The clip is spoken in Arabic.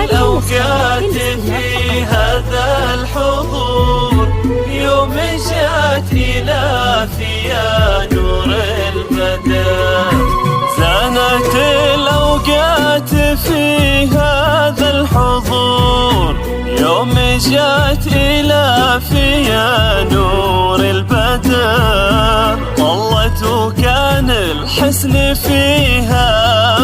الأوقات في هذا الحضور، يوم جات إلى يا نور البدر. زانت الأوقات في هذا الحضور، يوم جات إلى يا نور البدر. طلت وكان الحسن فيها